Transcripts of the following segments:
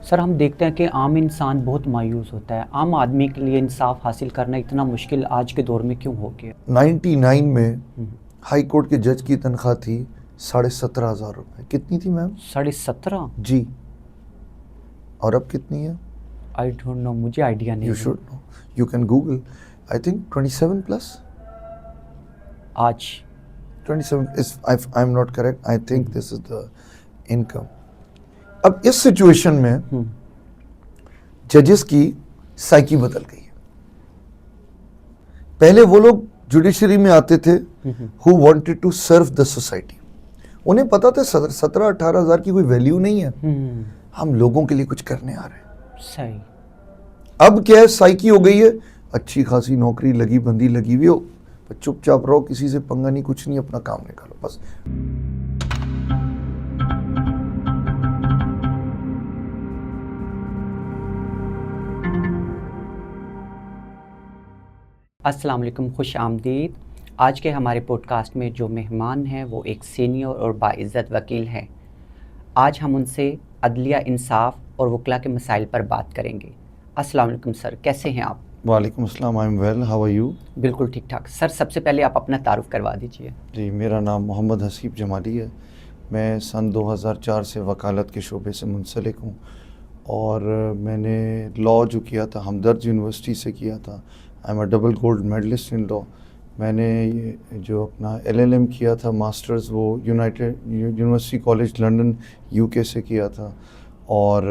سر ہم دیکھتے ہیں کہ عام انسان بہت مایوس ہوتا ہے. عام آدمی کے لیے انصاف حاصل کرنا اتنا مشکل آج کے دور میں کیوں ہو گیا؟ 99 میں ہائی کورٹ کے جج کی تنخواہ تھی 17,500 روپے. کتنی تھی میم؟ 17.5. جی. اور اب کتنی ہے؟ آئی ڈونٹ نو، مجھے آئیڈیا نہیں. You should know, you can Google. I think 27 plus. آج 27 I am not correct. I think this is the income. اب اس سچویشن میں ججز کی سائیکی بدل گئی ہے. پہلے وہ لوگ جوڈیشری میں آتے تھے who wanted to serve the society. انہیں پتا تھا 17-18 ہزار کی کوئی ویلیو نہیں ہے، ہم لوگوں کے لیے کچھ کرنے آ رہے ہیں. صحیح. اب کیا ہے، سائیکی ہو گئی ہے، اچھی خاصی نوکری لگی بندی لگی ہوئی ہو، چپ چاپ رہو، کسی سے پنگا نہیں، کچھ نہیں، اپنا کام نکالو بس. السلام علیکم، خوش آمدید. آج کے ہمارے پوڈ کاسٹ میں جو مہمان ہیں وہ ایک سینئر اور باعزت وکیل ہیں. آج ہم ان سے عدلیہ، انصاف اور وکلا کے مسائل پر بات کریں گے. السلام علیکم سر، کیسے ہیں آپ؟ وعلیکم السلام. I am well, how are you? بالکل ٹھیک ٹھاک. سر سب سے پہلے آپ اپنا تعارف کروا دیجیے. جی، میرا نام محمد حسیب جمالی ہے. میں سن 2004 سے وکالت کے شعبے سے منسلک ہوں، اور میں نے لاء جو کیا تھا ہمدرد یونیورسٹی سے کیا تھا. I am a double gold medallist in law. میں نے یہ جو اپنا LLM کیا تھا ماسٹرز، وہ یونیورسٹی کالج لنڈن UK سے کیا تھا، اور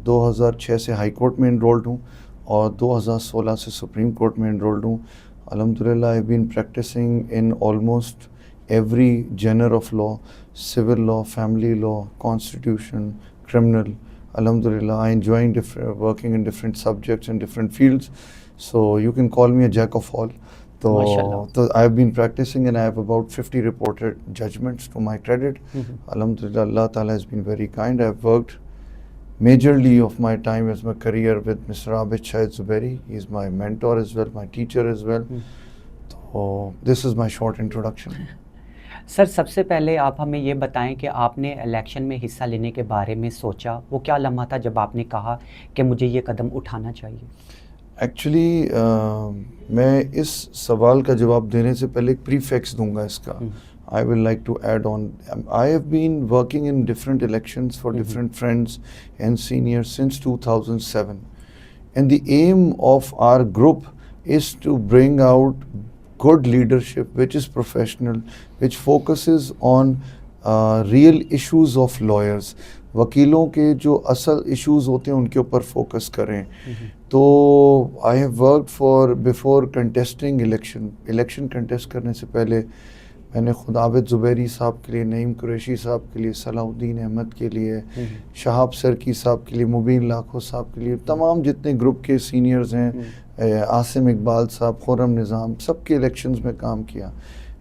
2006 سے ہائی کورٹ میں انرولڈ ہوں، اور 2016 سے سپریم کورٹ میں انرولڈ ہوں. الحمدللہ I been practicing in almost every genre of law, civil law, family law, constitution, criminal. Alhamdulillah, I enjoying working in different subjects and different fields. So you can call me a jack of all. So I have been practicing and I have about 50 reported judgments to my credit. Alhamdulillah, Allah Ta'ala has been very kind. I have worked majorly of my time as my career with Mr. Abid Shahid Zubairi. He is my mentor as well, my teacher as well. So this is my short introduction. سر سب سے پہلے آپ ہمیں یہ بتائیں کہ آپ نے election میں حصہ لینے کے بارے میں سوچا، وہ کیا لمحہ تھا جب آپ نے کہا کہ مجھے یہ قدم اٹھانا چاہیے؟ ایکچولی میں اس سوال کا جواب دینے سے پہلے ایک پریفیکس دوں گا اس کا. I would like to add on. I have been working in different elections for different friends and seniors since 2007. And the aim of our group is to bring out good leadership which is professional, which focuses on real issues of lawyers. وکیلوں کے جو اصل issues ہوتے ہیں ان کے اوپر focus کریں. تو I have worked for before contesting election contest کرنے سے پہلے میں نے خود عابد زبیری صاحب کے لیے، نعیم قریشی صاحب کے لیے، صلاح الدین احمد کے لیے، شہاب سرکی صاحب کے لیے، مبین لاکھو صاحب کے لیے، تمام جتنے گروپ کے سینئرز ہیں، عاصم اقبال صاحب، خرم نظام، سب کے الیکشنز میں کام کیا.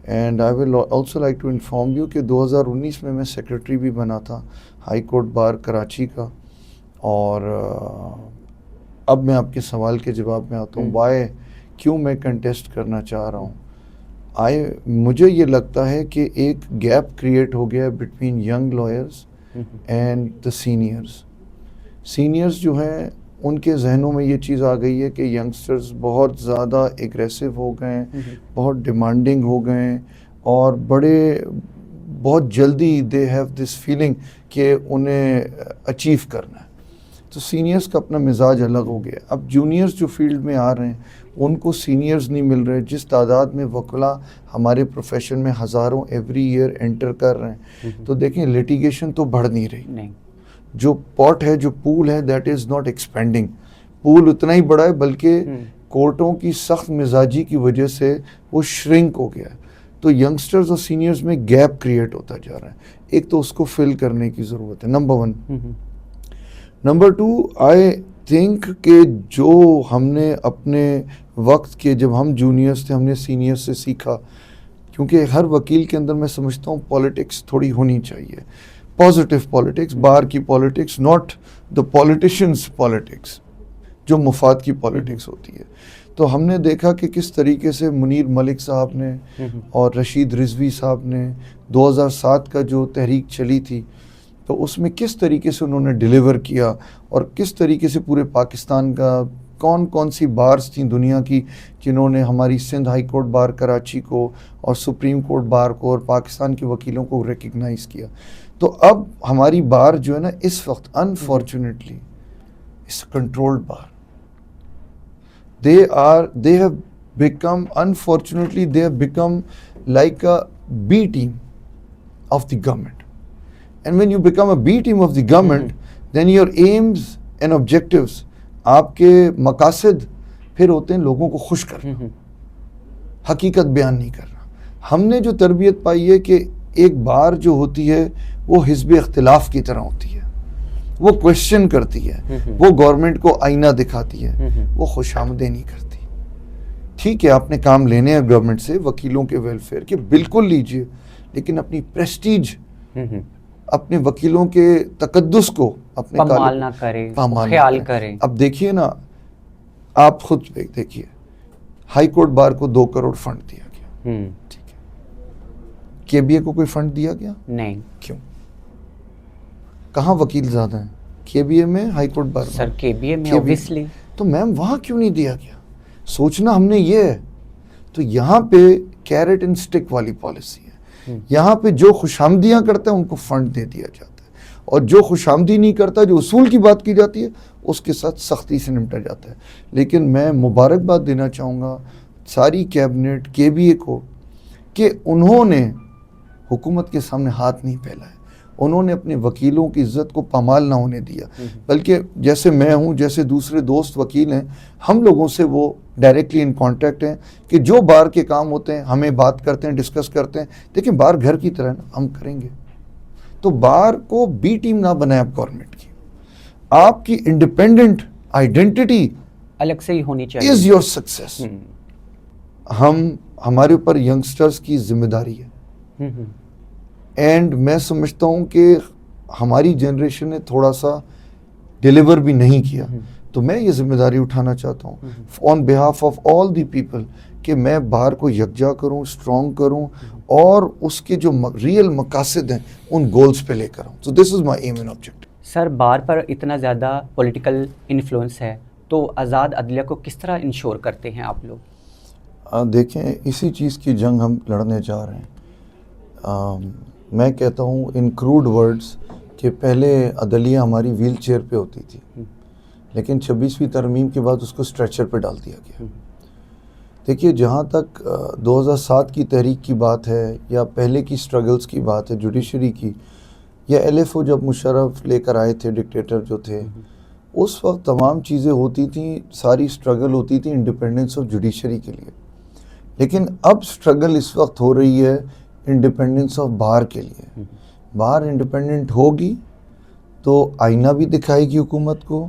And I will also like to inform you کہ 2019 میں سیکرٹری بھی بنا تھا ہائی کورٹ بار کراچی کا. اور اب میں آپ کے سوال کے جواب میں آتا ہوں، کیوں میں کنٹیسٹ کرنا چاہ رہا ہوں. مجھے یہ لگتا ہے کہ ایک گیپ کریٹ ہو گیا between young lawyers and the seniors جو ہیں ان کے ذہنوں میں یہ چیز آ گئی ہے کہ ینگسٹرز بہت زیادہ ایگریسو ہو گئے ہیں، بہت ڈیمانڈنگ ہو گئے ہیں، اور بہت جلدی دے ہیو دس فیلنگ کہ انہیں اچیو کرنا ہے. تو سینئرز کا اپنا مزاج الگ ہو گیا. اب جونیئرز جو فیلڈ میں آ رہے ہیں ان کو سینئرز نہیں مل رہے. جس تعداد میں وکلا ہمارے پروفیشن میں ہزاروں ایوری ایئر انٹر کر رہے ہیں، تو دیکھیں لیٹیگیشن تو بڑھ نہیں رہی. جو پاٹ ہے، جو پول ہے، دیٹ از ناٹ ایکسپینڈنگ. پول اتنا ہی بڑا ہے، بلکہ کورٹوں کی سخت مزاجی کی وجہ سے وہ شرنک ہو گیا ہے. تو ینگسٹرز اور سینئرز میں گیپ کریٹ ہوتا جا رہا ہے. ایک تو اس کو فل کرنے کی ضرورت ہے، نمبر 1. نمبر 2، آئی تھنک کہ جو ہم نے اپنے وقت کے، جب ہم جونیئرز تھے، ہم نے سینئرز سے سیکھا، کیونکہ ہر وکیل کے اندر میں سمجھتا ہوں پالیٹکس تھوڑی ہونی چاہیے، پازیٹیو پالیٹکس، بار کی politics, not the politicians politics جو مفاد کی پالیٹکس ہوتی ہے. تو ہم نے دیکھا کہ کس طریقے سے منیر ملک صاحب نے اور رشید رضوی صاحب نے 2007 کا جو تحریک چلی تھی، تو اس میں کس طریقے سے انہوں نے ڈیلیور کیا اور کس طریقے سے پورے پاکستان کا کون کون سی بارز تھیں دنیا کی جنہوں نے ہماری Sindh high court bar Karachi کو اور سپریم کورٹ بار کو اور پاکستان کے وکیلوں کو ریکگنائز کیا. تو اب ہماری بار جو ہے نا اس وقت انفارچونیٹلی اس controlled bar. they have become, unfortunately they have become like a B team of the government. And when you become a B team of the government, then your aims and objectives, آپ کے مقاصد پھر ہوتے ہیں لوگوں کو خوش کرنا, حقیقت بیان نہیں کرنا. ہم نے جو تربیت پائی ہے کہ ایک بار جو ہوتی ہے وہ حزب اختلاف کی طرح ہوتی ہے, وہ کوشچن کرتی ہے, وہ گورنمنٹ کو آئینہ دکھاتی ہے, وہ خوش آمدید نہیں کرتی. ٹھیک ہے آپ نے کام لینے ہیں گورنمنٹ سے وکیلوں کے ویلفیئر کے, بالکل لیجئے, لیکن اپنی پریسٹیج, اپنے وکیلوں کے تقدس کو اپنے پامال نہ کریں, خیال کریں. اب دیکھیے نا, آپ خود دیکھیے ہائی کورٹ بار کو 2 کروڑ فنڈ دیا گیا, ٹھیک ہے, کے بی اے کو کوئی فنڈ دیا گیا نہیں. کیوں؟ کہاں وکیل زیادہ ہیں, کے بی اے میں, ہائی کورٹ بار میں؟ سر کے بی اے میں اوبیسلی. تو میم وہاں کیوں نہیں دیا گیا؟ سوچنا ہم نے یہ ہے. تو یہاں پہ کیرٹ اینڈ سٹک والی پالیسی ہے. یہاں پہ جو خوش آمدیاں کرتا ہے ان کو فنڈ دے دیا جاتا ہے, اور جو خوش آمدی نہیں کرتا, جو اصول کی بات کی جاتی ہے, اس کے ساتھ سختی سے نمٹا جاتا ہے. لیکن میں مبارکباد دینا چاہوں گا ساری کیبنٹ, کے بی اے کو, کہ انہوں نے حکومت کے سامنے ہاتھ نہیں پھیلایا. انہوں نے اپنے وکیلوں کی عزت کو پامال نہ ہونے دیا, بلکہ جیسے میں ہوں, جیسے دوسرے دوست وکیل ہیں, ہم لوگوں سے وہ ڈائریکٹلی ان کانٹیکٹ ہیں کہ جو بار کے کام ہوتے ہیں ہمیں بات کرتے ہیں, ڈسکس کرتے ہیں. دیکھیں بار گھر کی طرح نا, ہم کریں گے. تو بار کو بی ٹیم نہ بنائے آپ گورنمنٹ کی. آپ کی انڈیپینڈنٹ آئیڈینٹی الگ سے ہی ہونی چاہیے, از یور سکسیس. ہمارے اوپر ینگسٹرز کی ذمہ داری ہے, اینڈ میں سمجھتا ہوں کہ ہماری جنریشن نے تھوڑا سا ڈیلیور بھی نہیں کیا. تو میں یہ ذمہ داری اٹھانا چاہتا ہوں آن behalf of all the people کہ میں بار کو یکجا کروں, اسٹرانگ کروں, اور اس کے جو ریئل مقاصد ہیں ان گولز پہ لے کر آؤں. So this is my aim and objective. سر بار پر اتنا زیادہ پولیٹیکل انفلوئنس ہے تو آزاد عدلیہ کو کس طرح انشور کرتے ہیں آپ لوگ؟ دیکھیں اسی چیز کی جنگ ہم لڑنے جا رہے ہیں. میں کہتا ہوں ان کروڈ ورڈز کہ پہلے عدلیہ ہماری ویل چیئر پہ ہوتی تھی, لیکن 26ویں ترمیم کے بعد اس کو اسٹریچر پہ ڈال دیا گیا. دیکھیے جہاں تک 2007 کی تحریک کی بات ہے یا پہلے کی سٹرگلز کی بات ہے جوڈیشری کی, یا ایل ایف او جب مشرف لے کر آئے تھے ڈکٹیٹر جو تھے, اس وقت تمام چیزیں ہوتی تھیں, ساری سٹرگل ہوتی تھی انڈیپینڈنس آف جوڈیشری کے لیے. لیکن اب سٹرگل اس وقت ہو رہی ہے انڈیپینڈنس آف بار کے لیے. بار انڈیپینڈنٹ ہوگی تو آئینہ بھی دکھائے گی حکومت کو,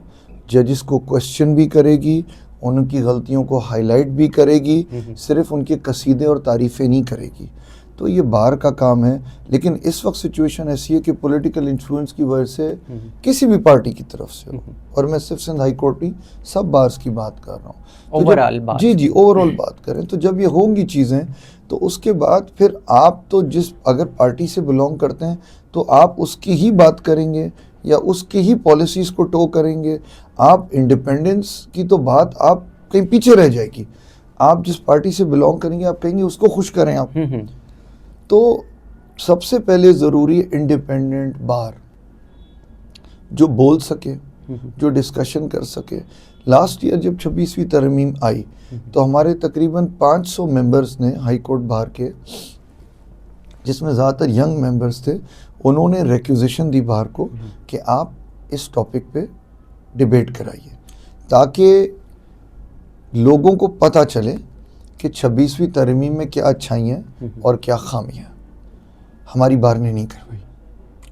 ججز کو کوشچن بھی کرے گی, ان کی غلطیوں کو ہائی لائٹ بھی کرے گی, صرف ان کے قصیدے اور تعریفیں نہیں کرے گی. تو یہ بار کا کام ہے. لیکن اس وقت سچویشن ایسی ہے کہ پولیٹیکل انفلوئنس کی وجہ سے کسی بھی پارٹی کی طرف سے ہو, اور میں صرف سندھ ہائی کورٹ نہیں سب بارز کی بات کر رہا ہوں, اوورآل بات, جی اوورآل بات کریں, تو جب یہ ہوں گی چیزیں تو اس کے بعد پھر آپ تو اگر پارٹی سے بلونگ کرتے ہیں تو آپ اس کی ہی بات کریں گے یا اس کی ہی پالیسیز کو ٹو کریں گے. آپ انڈیپینڈنس کی تو بات آپ کہیں پیچھے رہ جائے گی. آپ جس پارٹی سے بلونگ کریں گے آپ کہیں گے اس کو خوش کریں آپ. تو سب سے پہلے ضروری ہے انڈیپینڈنٹ بار جو بول سکے, جو ڈسکشن کر سکے. لاسٹ ایئر جب 26ویں ترمیم آئی تو ہمارے تقریباً 500 ممبرز نے ہائی کورٹ بار کے, جس میں زیادہ تر ینگ ممبرز تھے, انہوں نے ریکوزیشن دی بار کو کہ آپ اس ٹاپک پہ ڈیبیٹ کرائیے تاکہ لوگوں کو پتہ چلے کہ 26ویں ترمیم میں کیا اچھائیاں اور کیا خامیاں. ہماری بار نے نہیں کروائی.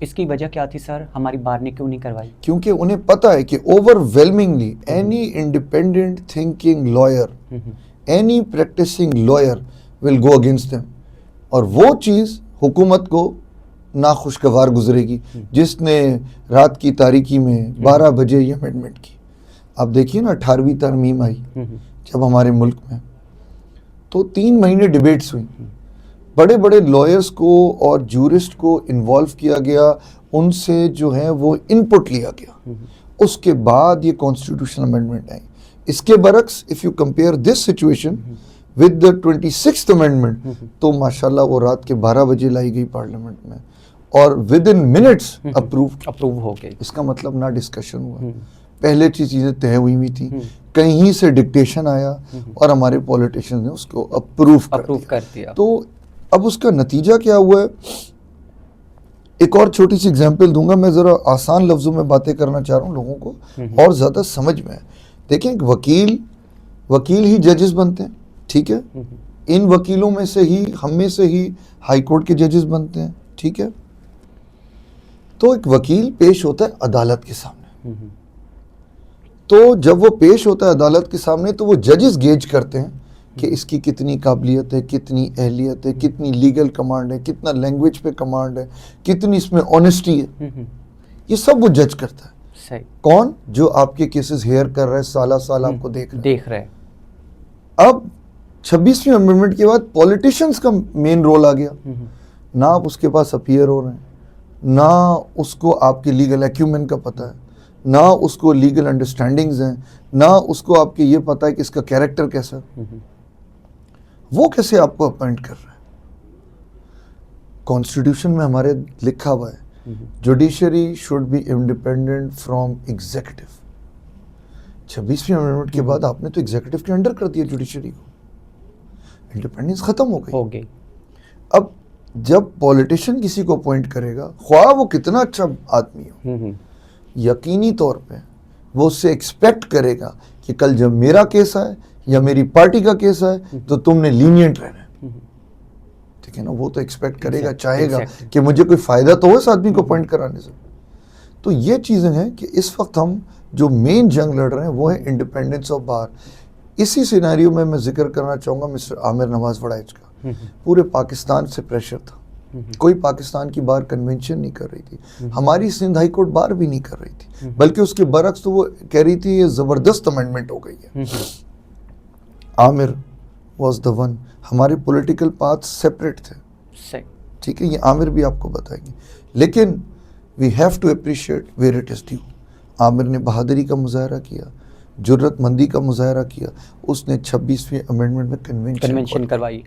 اس کی وجہ کیا تھی سر, ہماری بار نے کیوں نہیں کروائی؟ کیونکہ انہیں پتہ ہے کہ overwhelmingly any independent thinking lawyer, any practicing lawyer will go against them, اور وہ چیز حکومت کو ناخوشگوار گزرے گی جس نے رات کی تاریکی میں 12 بجے یہ امینڈمنٹ کی. اب دیکھیے نا 18ویں ترمیم آئی جب ہمارے ملک میں, تو 3 مہینے ڈیبیٹس ہوئی, بڑے بڑے لائرز کو اور جورسٹ کو انوالو کیا گیا, ان سے جو ہے وہ ان پٹ لیا گیا. اس کے بعد یہ کانسٹیٹیوشنل امینڈمنٹ آئی. اس کے برعکس if you compare this situation with the 26th amendment, تو ماشاءاللہ وہ رات کے 12 بجے لائی گئی پارلیمنٹ میں اور ود ان منٹس اپروو ہو گئی. اس کا مطلب نہ ڈسکشن ہوا, پہلے چیزیں طے ہوئی تھیں, کہیں سے ڈکٹیشن آیا اور ہمارے پولیٹیشین نے اس کو اپروو کر دیا. تو اب اس کا نتیجہ کیا ہوا ہے؟ ایک اور چھوٹی سی اگزامپل دوں گا, میں ذرا آسان لفظوں میں باتیں کرنا چاہ رہا ہوں لوگوں کو اور زیادہ سمجھ میں. دیکھیں ایک وکیل ہی ججز بنتے ہیں, ٹھیک ہے, ان وکیلوں میں سے ہی ہم میں سے ہی ہائی کورٹ کے ججز بنتے ہیں, ٹھیک ہے. تو ایک وکیل پیش ہوتا ہے عدالت کے سامنے, تو جب وہ پیش ہوتا ہے عدالت کے سامنے تو وہ ججز گیج کرتے ہیں کہ اس کی کتنی قابلیت ہے, کتنی اہلیت ہے, کتنی لیگل کمانڈ ہے, کتنا لینگویج پہ کمانڈ ہے, کتنی اس میں آنیسٹی ہے. یہ سب وہ جج کرتا ہے. کون؟ جو آپ کے کیسز ہیئر کر رہا ہے, سالہ سال آپ کو دیکھ رہا ہے. اب 26ویں امینڈمنٹ کے بعد پولیٹیشنز کا مین رول آ گیا. نہ آپ اس کے پاس اپیئر ہو رہے ہیں, نہ اس کو آپ کے لیگل ایکیومن کا پتہ ہے, نہ اس کو لیگل انڈرسٹینڈنگز ہیں, نہ اس کو آپ کے یہ پتہ ہے کہ اس کا کیریکٹر کیسا ہے. وہ کیسے آپ کو اپوائنٹ کر رہا ہے؟ کانسٹیٹیوشن میں ہمارے لکھا ہوا ہے judiciary should be independent from executive. 26ویں امینڈمنٹ کے بعد آپ نے تو ایگزیکٹو کے انڈر کر دیا جوڈیشری کو, انڈیپینڈنس ختم ہو گئی. اب جب پولیٹیشین کسی کو اپوائنٹ کرے گا, خواہ وہ کتنا اچھا آدمی ہو, یقینی طور پہ وہ اس سے ایکسپیکٹ کرے گا کہ کل جب میرا کیس آئے یا میری پارٹی کا کیس آئے تو تم نے لینینٹ رہنا ہے, ٹھیک ہے نا. وہ تو ایکسپیکٹ کرے گا, چاہے گا کہ مجھے کوئی فائدہ تو ہو اس آدمی کو اپوائنٹ کرانے سے. تو یہ چیزیں ہیں کہ اس وقت ہم جو مین جنگ لڑ رہے ہیں وہ ہے انڈیپینڈنس آف بار. اسی سینیریو میں ذکر کرنا چاہوں گا مسٹر عامر نواز وڑائچ کا. پورے پاکستان سے پریشر تھا, کوئی پاکستان کی بار کنونشن نہیں کر رہی تھی, ہماری سندھ ہائی کورٹ بار بھی نہیں کر رہی تھی, بلکہ اس کے برعکس تو وہ کہہ رہی تھی یہ زبردست امینڈمنٹ ہو گئی ہے. عامر واز دا ون. ہمارے پولیٹیکل پاتھ سیپریٹ تھے, ٹھیک ہے, یہ عامر بھی آپ کو بتائیں گے, لیکن we have to appreciate where it is due. Aamir نے بہادری کا مظاہرہ کیا, جرت مندی کا مظاہرہ کیا, اس نے 26ویں امینڈمنٹ میں کنونشن کروائی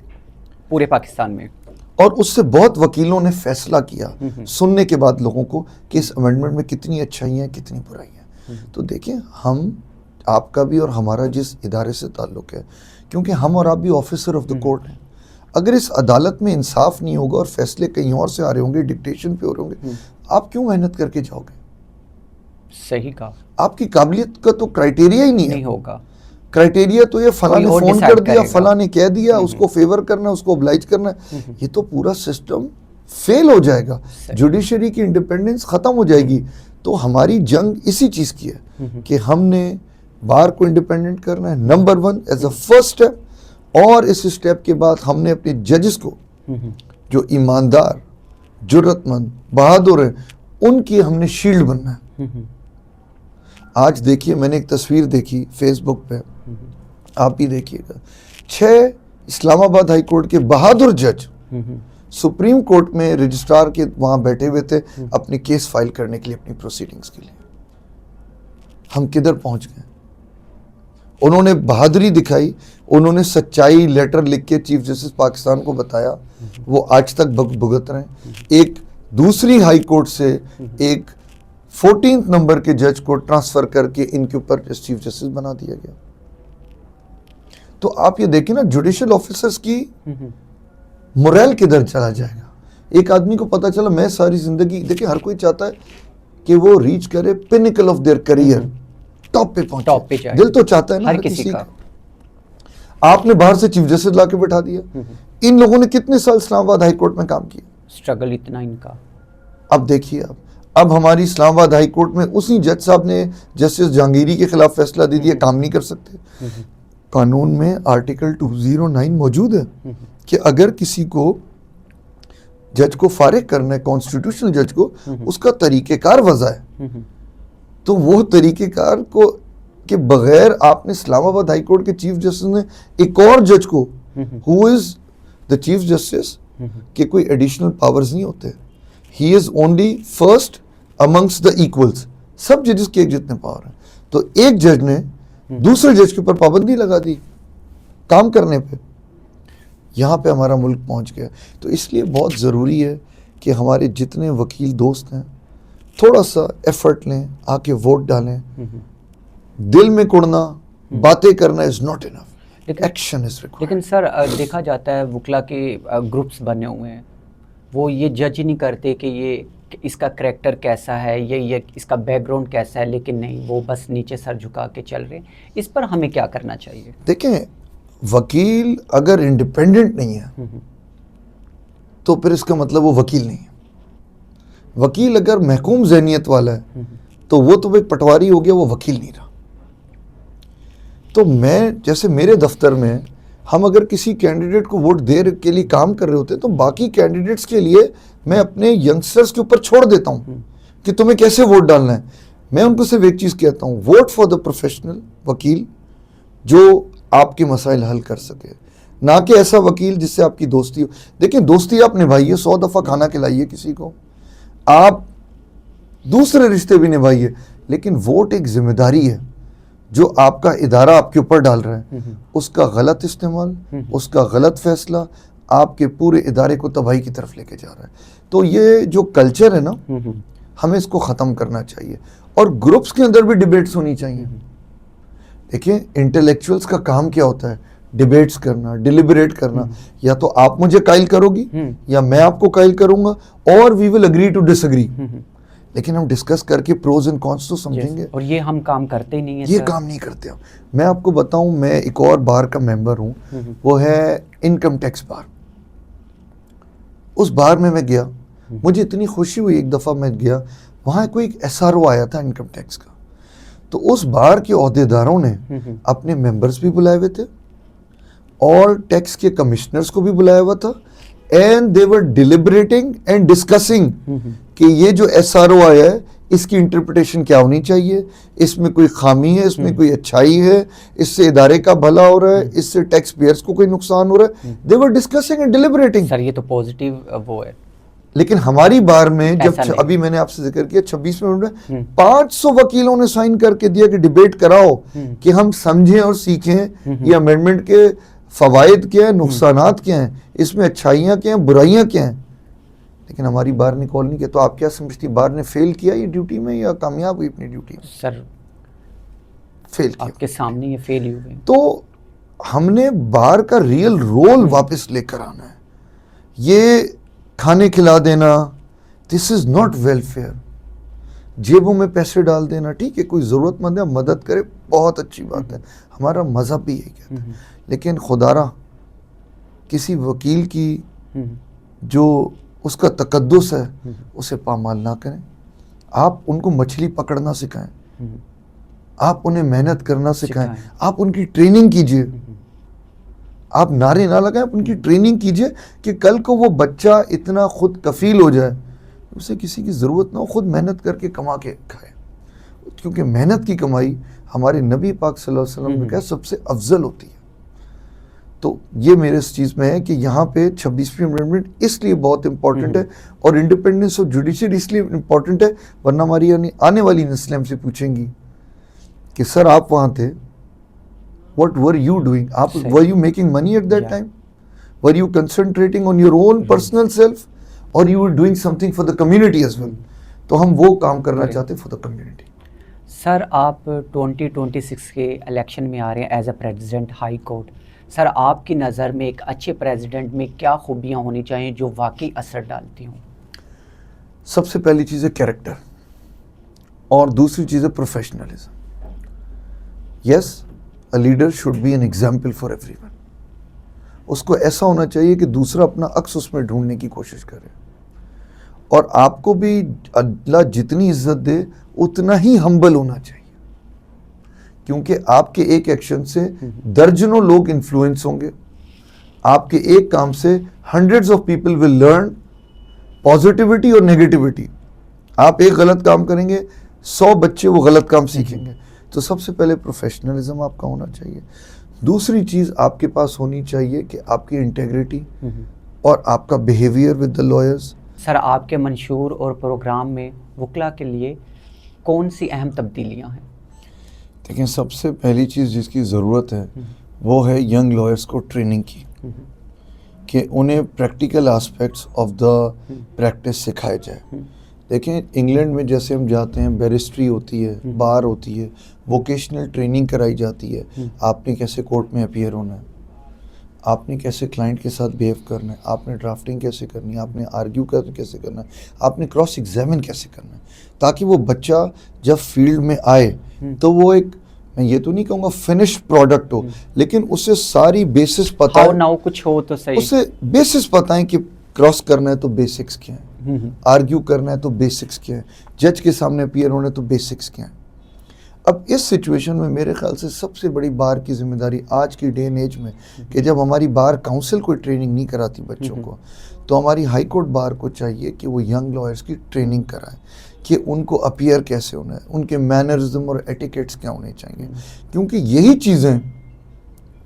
پورے پاکستان میں, اور اس سے بہت وکیلوں نے فیصلہ کیا سننے کے بعد لوگوں کو کہ اس امینڈمنٹ میں کتنی اچھائیاں ہیں, کتنی برائیاں ہیں. تو دیکھیں ہم, آپ کا بھی اور ہمارا جس ادارے سے تعلق ہے, کیونکہ ہم اور آپ بھی آفیسر آف دا کورٹ ہیں, اگر اس عدالت میں انصاف نہیں ہوگا اور فیصلے کہیں اور سے آ رہے ہوں گے, ڈکٹیشن پہ ہو رہے ہوں گے, آپ کیوں محنت کر کے جاؤ گے؟ صحیح کہا. آپ کی قابلیت کا تو کرائٹیریا ہی نہیں ہوگا. کرائٹیریا تو یہ فلاں نے فون کر دیا, فلاں نے کہہ دیا, اس کو فیور کرنا ہے, اس کو oblige کرنا ہے, یہ تو پورا سسٹم فیل ہو جائے گا, جوڈیشری کی انڈیپینڈنس ختم ہو جائے گی. تو ہماری جنگ اسی چیز کی ہے کہ ہم نے بار کو انڈیپینڈنٹ کرنا ہے number 1 as a first step, اور اس اسٹیپ کے بعد ہم نے اپنے ججز کو جو ایماندار, جرت مند, بہادر ہیں, ان کی ہم نے شیلڈ بننا ہے. آج دیکھیے, میں نے ایک تصویر دیکھی فیس بک پہ, آپ بھی دیکھیے گا, 6 اسلام آباد ہائی کورٹ کے بہادر جج سپریم کورٹ میں رجسٹرار کے وہاں بیٹھے ہوئے تھے اپنی کیس فائل کرنے کے لیے, اپنی پروسیڈنگز کے لیے. ہم کدھر پہنچ گئے؟ انہوں نے بہادری دکھائی, انہوں نے سچائی لیٹر لکھ کے چیف جسٹس پاکستان کو بتایا, وہ آج تک بھگت رہے ہیں. ایک دوسری ہائی کورٹ سے ایک 14th نمبر کے جج کو ٹرانسفر کر کے ان کے اوپر چیف جسٹس بنا دیا گیا. تو آپ یہ دیکھیں نا, جوڈیشل آفیسرز کی موریل کدھر چلا جائے گا. ایک آدمی کو پتا چلا میں ساری زندگی, دیکھیں ہر کوئی چاہتا ہے کہ وہ ریچ کرے pinnacle of their career, top پہ پہنچے, دل تو چاہتا ہے نا ہر کسی کا. آپ نے باہر سے چیف جسٹس لا کے بٹھا دیا. ان لوگوں نے کتنے سال اسلام آباد ہائی کورٹ میں کام کیا, اسٹرگل اتنا ان کا. اب دیکھیے, اب ہماری اسلام آباد ہائی کورٹ میں اسی جج صاحب نے جسٹس جہانگیری کے خلاف فیصلہ دے دیا, کام نہیں کر سکتے. قانون میں آرٹیکل 209 موجود ہے کہ اگر کسی کو جج کو فارغ کرنا ہے, کانسٹیٹیوشنل جج کو, اس کا طریقہ کار وضع ہے. تو وہ طریقہ کار کو کے بغیر آپ نے اسلام آباد ہائی کورٹ کے چیف جسٹس نے ایک اور جج کو ہو از دا چیف جسٹس, کہ کوئی ایڈیشنل پاورز نہیں ہوتے, he is only first amongst the equals. سب ججز کے ایک جتنے پاور ہیں. تو ایک جج نے دوسرے جج کے اوپر پابندی لگا دی کام کرنے پہ. یہاں پہ ہمارا ملک پہنچ گیا. تو اس لیے بہت ضروری ہے کہ ہمارے جتنے وکیل دوست ہیں تھوڑا سا ایفرٹ لیں, آ کے ووٹ ڈالیں. دل میں کڑنا, باتیں کرنا is not enough, action is required. لیکن سر دیکھا جاتا ہے وکلا کے گروپس بنے ہوئے ہیں, وہ یہ جج نہیں کرتے کہ یہ اس کا کریکٹر کیسا ہے, یہ اس کا بیک گراؤنڈ کیسا ہے, لیکن نہیں, وہ بس نیچے سر جھکا کے چل رہے ہیں. اس پر ہمیں کیا کرنا چاہیے؟ دیکھیں, وکیل اگر انڈیپینڈنٹ نہیں ہے تو پھر اس کا مطلب وہ وکیل نہیں ہے. وکیل اگر محکوم ذہنیت والا ہے تو وہ تو ایک پٹواری ہو گیا, وہ وکیل نہیں رہا. تو میں جیسے میرے دفتر میں ہم اگر کسی کینڈیڈیٹ کو ووٹ دے کے لیے کام کر رہے ہوتے تو باقی کینڈیڈیٹس کے لیے میں اپنے ینگسٹرز کے اوپر چھوڑ دیتا ہوں کہ تمہیں کیسے ووٹ ڈالنا ہے. میں ان کو صرف ایک چیز کہتا ہوں, ووٹ فار دا پروفیشنل وکیل جو آپ کے مسائل حل کر سکے, نہ کہ ایسا وکیل جس سے آپ کی دوستی ہو. دیکھیں, دوستی آپ نبھائیے, 100 دفعہ کھانا کھلائیے کسی کو, آپ دوسرے رشتے بھی نبھائیے, لیکن ووٹ ایک ذمہ داری ہے جو آپ کا ادارہ آپ کے اوپر ڈال رہا ہے. اس کا غلط استعمال, اس کا غلط فیصلہ آپ کے پورے ادارے کو تباہی کی طرف لے کے جا رہا ہے. تو یہ جو کلچر ہے نا, ہمیں اس کو ختم کرنا چاہیے. اور گروپس کے اندر بھی ڈیبیٹس ہونی چاہیے. دیکھیں, انٹلیکچوئلس کا کام کیا ہوتا ہے؟ ڈیبیٹس کرنا, ڈیلیبریٹ کرنا. یا تو آپ مجھے قائل کرو گی یا میں آپ کو قائل کروں گا, اور we will agree to disagree. لیکن ہم ڈسکس کر کے پروز اینڈ کونس تو سمجھیں گے. اور یہ ہم کام کرتے ہی نہیں ہیں. یہ کام نہیں کرتے ہم. میں آپ کو بتاؤں, میں ایک اور بار کا ممبر ہوں, وہ ہے انکم ٹیکس بار. اس بار میں گیا, مجھے اتنی خوشی ہوئی. ایک دفعہ میں گیا, وہاں کوئی ایک SRO آیا تھا انکم ٹیکس کا. تو اس بار کے عہدیداروں نے اپنے ممبرز بھی بلائے ہوئے تھے اور ٹیکس کے کمشنرز کو بھی بلایا ہوا تھا. And they were deliberating and discussing کہ یہ جو SRO آیا ہے اس کی انٹرپریٹیشن کیا ہونی چاہیے, اس میں کوئی خامی ہے, اس میں کوئی اچھائی ہے, اس سے ادارے کا بھلا ہو رہا ہے, اس سے ٹیکس پیئرز کو کوئی نقصان ہو رہا ہے. دے ور ڈسکسنگ اینڈ ڈیلیبریٹنگ. سر یہ تو پازیٹیو وہ ہے. لیکن ہماری بار میں جب ابھی میں نے آپ سے ذکر کیا 26 منٹ میں 500 وکیلوں نے سائن کر کے دیا کہ ڈیبیٹ کراؤ کہ ہم سمجھیں اور سیکھیں یہ امینڈمنٹ کے فوائد کیا ہیں, نقصانات کیا ہیں, اس میں اچھائیاں کیا ہیں, برائیاں کیا ہیں. لیکن ہماری بار نے کال نہیں کیا. تو آپ کیا سمجھتی, بار نے فیل کیا یہ ڈیوٹی میں یا کامیاب ہوئی اپنی ڈیوٹی میں؟ سر فیل کیا. آپ کے سامنے یہ فیل ہی ہوئے. تو ہم نے بار کا ریئل رول واپس لے کر آنا ہے. یہ کھانے کھلا دینا, دس از ناٹ ویلفیئر. جیبوں میں پیسے ڈال دینا, ٹھیک ہے, کوئی ضرورت مند ہے مدد کرے, بہت اچھی بات ہے, ہمارا مذہب بھی یہی کہتا ہے. لیکن خدارا کسی وکیل کی جو اس کا تقدس ہے اسے پامال نہ کریں. آپ ان کو مچھلی پکڑنا سکھائیں, آپ انہیں محنت کرنا سکھائیں, آپ ان کی ٹریننگ کیجئے. آپ نعرے نہ لگائیں, ان کی ٹریننگ کیجئے کہ کل کو وہ بچہ اتنا خود کفیل ہو جائے, اسے کسی کی ضرورت نہ ہو, خود محنت کر کے کما کے کھائے. کیونکہ محنت کی کمائی ہمارے نبی پاک صلی اللہ علیہ وسلم نے کہا سب سے افضل ہوتی ہے. تو یہ میرے اس چیز میں ہے کہ یہاں پہ 26ویں امینڈمنٹ اس لیے بہت امپورٹنٹ ہے, اور انڈیپینڈنس آف جوڈیشری اس لیے امپورٹنٹ ہے, ورنہ ہماری آنے والی نسلیں ہم سے پوچھیں گی کہ سر آپ وہاں تھے, what were you doing? Were you making money at that time? Were you concentrating on your own personal self? Or you were doing something for the community as well? تو ہم وہ کام کرنا چاہتے ہیں for the community. سر آپ 2026 کے election میں آ رہے ہیں as a president high court. Sir آپ کی نظر میں ایک اچھے پریزیڈنٹ میں کیا خوبیاں ہونی چاہیے جو واقعی اثر ڈالتی ہوں؟ سب سے پہلی چیز ہے کیریکٹر, اور دوسری چیز ہے professionalism. Yes, a leader should be an example for everyone. اس کو ایسا ہونا چاہیے کہ دوسرا اپنا عکس اس میں ڈھونڈنے کی کوشش کرے, اور آپ کو بھی اللہ جتنی عزت دے اتنا ہی ہمبل ہونا چاہیے, کیونکہ آپ کے ایک ایکشن سے درجنوں لوگ انفلوئنس ہوں گے. آپ کے ایک کام سے hundreds of people will learn positivity اور نیگیٹیوٹی. آپ ایک غلط کام کریں گے, 100 بچے وہ غلط کام سیکھیں گے. تو سب سے پہلے پروفیشنلزم آپ کا ہونا چاہیے. دوسری چیز آپ کے پاس ہونی چاہیے کہ آپ کی انٹیگریٹی اور آپ کا بیہیویئر ود دا لائرز, سر آپ کے منشور اور پروگرام میں وکلا کے لیے کون سی اہم تبدیلیاں ہیں؟ دیکھیں سب سے پہلی چیز جس کی ضرورت ہے وہ ہے ینگ لائرس کو ٹریننگ کی، کہ انہیں practical aspects of the practice سکھائے جائے. دیکھیں انگلینڈ میں جیسے ہم جاتے ہیں بیرسٹری ہوتی ہے، بار ہوتی ہے، ووکیشنل ٹریننگ کرائی جاتی ہے. آپ نے کیسے کورٹ میں اپیئر ہونا ہے، آپ نے کیسے کلائنٹ کے ساتھ بیہیو کرنا ہے، آپ نے ڈرافٹنگ کیسے کرنی ہے، آپ نے آرگیو کیسے کرنا ہے، آپ نے کراس ایگزامن کیسے کرنا ہے، تاکہ وہ بچہ جب فیلڈ میں آئے تو وہ ایک، میں یہ تو نہیں کہوں گا فنش پروڈکٹ ہو، لیکن اسے ساری بیسس پتہ ہے، ناؤ کچھ ہو تو صحیح، اسے بیسس پتہ ہے کہ کراس کرنا ہے تو بیسکس کیا ہیں، آرگیو کرنا ہے تو بیسکس کیا ہیں، جج کے سامنے اپیئر ہونا ہے تو بیسکس کیا ہیں. اب اس سچویشن میں میرے خیال سے سب سے بڑی بار کی ذمہ داری آج کی ڈے اینڈ ایج میں، کہ جب ہماری بار کاؤنسل کوئی ٹریننگ نہیں کراتی بچوں کو، تو ہماری ہائی کورٹ بار کو چاہیے کہ وہ ینگ لائرس کی ٹریننگ کرائیں، کہ ان کو اپیئر کیسے ہونا ہے، ان کے مینرزم اور ایٹیکیٹس کیا ہونے چاہیے، کیونکہ یہی چیزیں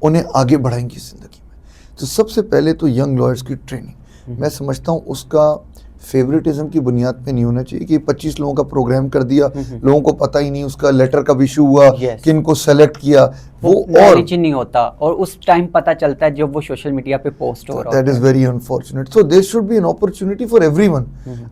انہیں آگے بڑھائیں گی زندگی میں. تو سب سے پہلے تو ینگ لائرس کی ٹریننگ، میں سمجھتا ہوں اس کا فیوریٹزم کی بنیاد پہ نہیں ہونا چاہیے کہ 25 لوگوں کا پروگرام کر دیا، لوگوں کو پتہ ہی نہیں اس کا لیٹر کب ایشو ہوا، کن کو سلیکٹ کیا، وہ نالج ہی نہیں ہوتا، اور اس ٹائم پتہ چلتا ہے جب وہ سوشل میڈیا پہ پوسٹ ہو رہا ہے. That is very unfortunate. So there should be an opportunity for everyone.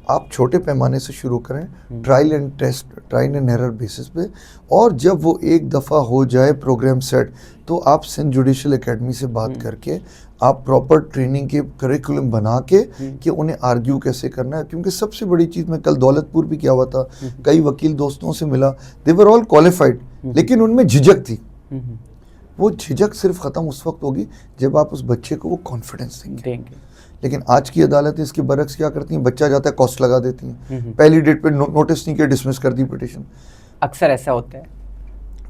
آپ چھوٹے پیمانے سے شروع کریں، ٹرائل اینڈ ایرر بیسس پہ، اور جب وہ ایک دفعہ ہو جائے پروگرام سیٹ، تو آپ سندھ جوڈیشل اکیڈمی سے بات کر کے آپ پراپر ٹریننگ کے کریکولم بنا کے کہ انہیں آرگیو کیسے کرنا ہے. کیونکہ سب سے بڑی چیز، میں کل دولت پور بھی کیا ہوا تھا، کئی وکیل دوستوں سے ملا، دے ور آل کوالیفائڈ، لیکن ان میں جھجک تھی. وہ جھجک صرف ختم اس وقت ہوگی جب آپ اس بچے کو وہ کانفیڈنس دیں گے. لیکن آج کی عدالتیں اس کے برعکس کیا کرتی ہیں، بچہ جاتا ہے کاسٹ لگا دیتی ہیں، پہلی ڈیٹ پہ نوٹس نہیں کیا، ڈسمس کر دی پٹیشن. اکثر ایسا ہوتا ہے.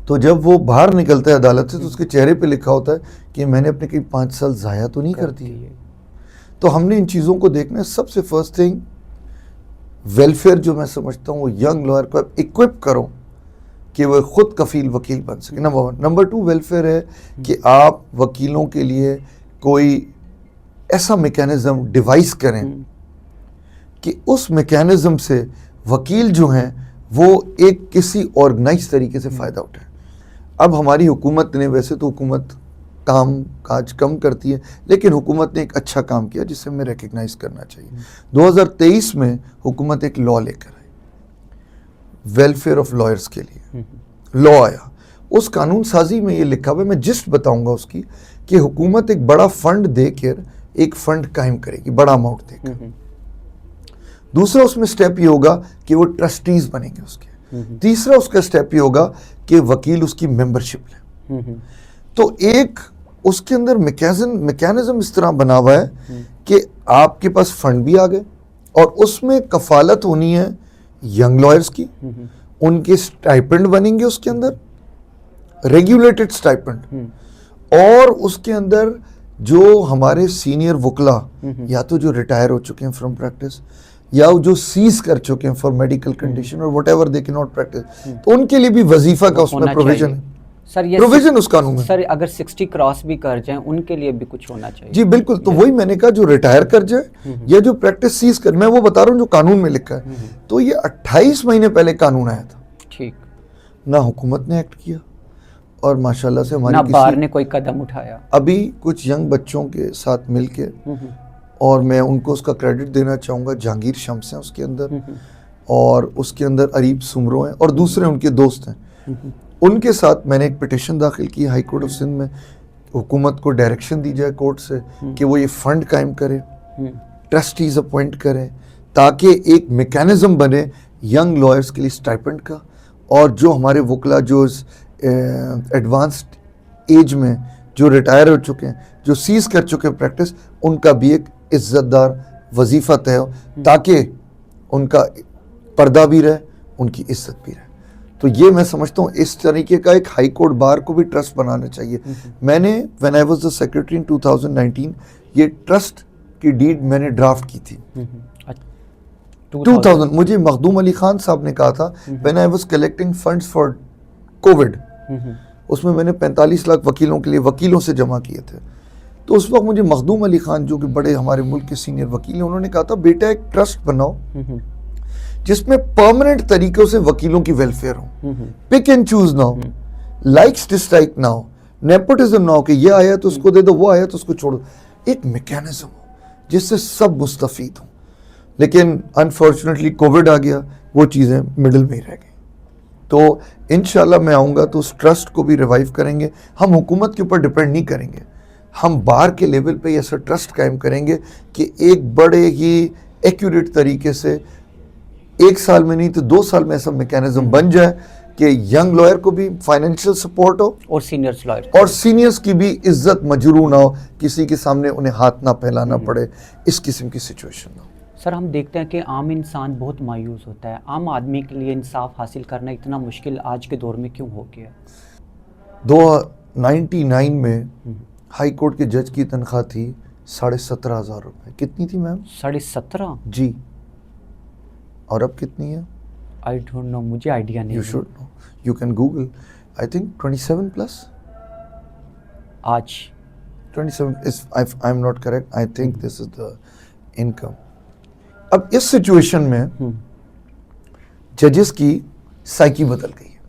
تو جب وہ باہر نکلتا ہے عدالت سے تو اس کے چہرے پہ لکھا ہوتا ہے کہ میں نے اپنے کئی 5 سال ضائع تو نہیں کر دیے. تو ہم نے ان چیزوں کو دیکھنا ہے. سب سے فرسٹ تھنگ ویلفیئر جو میں سمجھتا ہوں وہ ینگ لائر کو اکوپ کرو کہ وہ خود کفیل وکیل بن سکے، نمبر 1. نمبر 2 ویلفیئر ہے کہ آپ وکیلوں کے لیے کوئی ایسا میکینزم ڈیوائس کریں کہ اس میکینزم سے وکیل جو ہیں وہ ایک کسی آرگنائز طریقے سے فائدہ اٹھائیں. اب ہماری حکومت نے، ویسے تو حکومت کام کاج کم کرتی ہے، لیکن حکومت نے ایک اچھا کام کیا جسے ہمیں ریکگنائز کرنا چاہیے. 2023 میں حکومت ایک لا لے کر آئی ویلفیئر آف لائرس کے لیے. لا آیا، اس قانون سازی میں یہ لکھا ہوا ہے، میں جسٹ بتاؤں گا اس کی، کہ حکومت ایک بڑا فنڈ دے کر ایک فنڈ قائم کرے گی، بڑا اماؤنٹ دے کر. دوسرا اس میں سٹیپ یہ ہوگا کہ وہ ٹرسٹیز بنیں گے اس کے. تیسرا اس کا سٹیپ یہ ہوگا کہ وکیل اس کی ممبرشپ لیں. تو ایک اس کے اندر میکینزم اس طرح بنا ہوا ہے کہ آپ کے پاس فنڈ بھی آ گئے، اور اس میں کفالت ہونی ہے ینگ لائرس کی، ان کے سٹائپنڈ بنیں گے اس کے اندر، ریگولیٹڈ سٹائپنڈ، اور اس کے اندر جو ہمارے سینئر وکلا یا تو جو ریٹائر ہو چکے ہیں فرام پریکٹس، یا جو سیز کر چکے ہیں فار میڈیکل کنڈیشن اور وٹ ایور دے کی ناٹ پریکٹس، تو ان کے لیے بھی وظیفہ کا اس میں پروویژن ہے. سر یہ پروویژن اس قانون میں، سر اگر 60 کراس بھی کر جائیں ان کے لیے بھی کچھ ہونا چاہیے. جی بالکل. تو وہی میں نے کہا، جو ریٹائر کر جائے یا جو پریکٹس سیز کر، میں وہ بتا رہا ہوں جو قانون میں لکھا ہے. تو یہ 28 مہینے پہلے قانون آیا تھا، ٹھیک، نہ حکومت نے ایکٹ کیا، اور ماشاءاللہ سے ہماری نہ بار نے کوئی قدم اٹھایا. ابھی کچھ ینگ بچوں کے ساتھ مل کے، اور میں ان کو اس کا کریڈٹ دینا چاہوں گا، جہانگیر شمس ہیں اس کے اندر، اور اس کے اندر اریب سمرو ہیں، اور دوسرے ان کے دوست ہیں. ان کے ساتھ میں نے ایک پٹیشن داخل کی ہائی کورٹ آف سندھ میں، حکومت کو ڈائریکشن دی جائے کورٹ سے کہ وہ یہ فنڈ قائم کرے، ٹرسٹیز اپوائنٹ کریں، تاکہ ایک میکینزم بنے ینگ لائرس کے لیے سٹائپنڈ کا، اور جو ہمارے وکلا جو ایڈوانسڈ ایج میں جو ریٹائر ہو چکے ہیں، جو سیز کر چکے ہیں پریکٹس، ان کا بھی ایک عزت دار وظیفہ طے ہو، تاکہ ان کا پردہ بھی رہے، ان کی عزت بھی رہے. تو یہ میں سمجھتا ہوں اس طریقے کا ایک ہائی کورٹ بار کو بھی ٹرسٹ بنانا چاہیے. میں نے when I was the secretary in 2019 یہ ٹرسٹ کی ڈیڈ میں نے ڈرافٹ کی تھی. 2000 مجھے مخدوم علی خان صاحب نے کہا تھا when I was collecting funds for COVID، اس میں نے 45 لاکھ وکیلوں کے لیے وکیلوں سے جمع کیے تھے. تو اس وقت مجھے مخدوم علی خان جو کہ بڑے ہمارے ملک کے سینئر وکیل ہیں، انہوں نے کہا تھا بیٹا ایک ٹرسٹ بناؤ جس میں پرماننٹ طریقوں سے وکیلوں کی welfare who, pick and choose نہ ہو، لائکس ڈسلائک نہ ہو، نیپوٹزم نہ ہو کہ یہ آیا تو اس کو دے دو، وہ آیا تو اس کو چھوڑ دو، ایک میکینزم ہو جس سے سب مستفید ہوں. لیکن انفارچونیٹلی کووڈ آ گیا، وہ چیزیں مڈل میں ہی رہ گئی. تو انشاءاللہ میں آؤں گا تو اس ٹرسٹ کو بھی ریوائیو کریں گے. ہم حکومت کے اوپر ڈپینڈ نہیں کریں گے، ہم بار کے لیول پہ ایسا ٹرسٹ قائم کریں گے کہ ایک بڑے ہی ایکوریٹ طریقے سے 1 سال میں نہیں تو 2 سال میں ایسا میکینزم بن جائے کہ ینگ لائر کو بھی فائنینشیل سپورٹ ہو اور سینئرز کی بھی عزت مجروح نہ ہو، کسی کے سامنے انہیں ہاتھ نہ پھیلانا پڑے، اس قسم کی سچویشن نہ ہو. سر ہم دیکھتے ہیں کہ عام انسان بہت مایوس ہوتا ہے، عام آدمی کے لیے انصاف حاصل کرنا اتنا مشکل آج کے دور میں کیوں ہو گیا؟ 99 میں ہائی کورٹ کے جج کی تنخواہ تھی 17,500 روپے. کتنی تھی میم؟ 17.5 جی. اور اب کتنی ہے؟ I don't know، مجھے آئیڈیا نہیں. You should know. You can Google. I think 27 plus. آج 27 is, I'm not correct. I think this is the income. اب اس سچویشن میں ججز کی سائیکی بدل گئی ہے.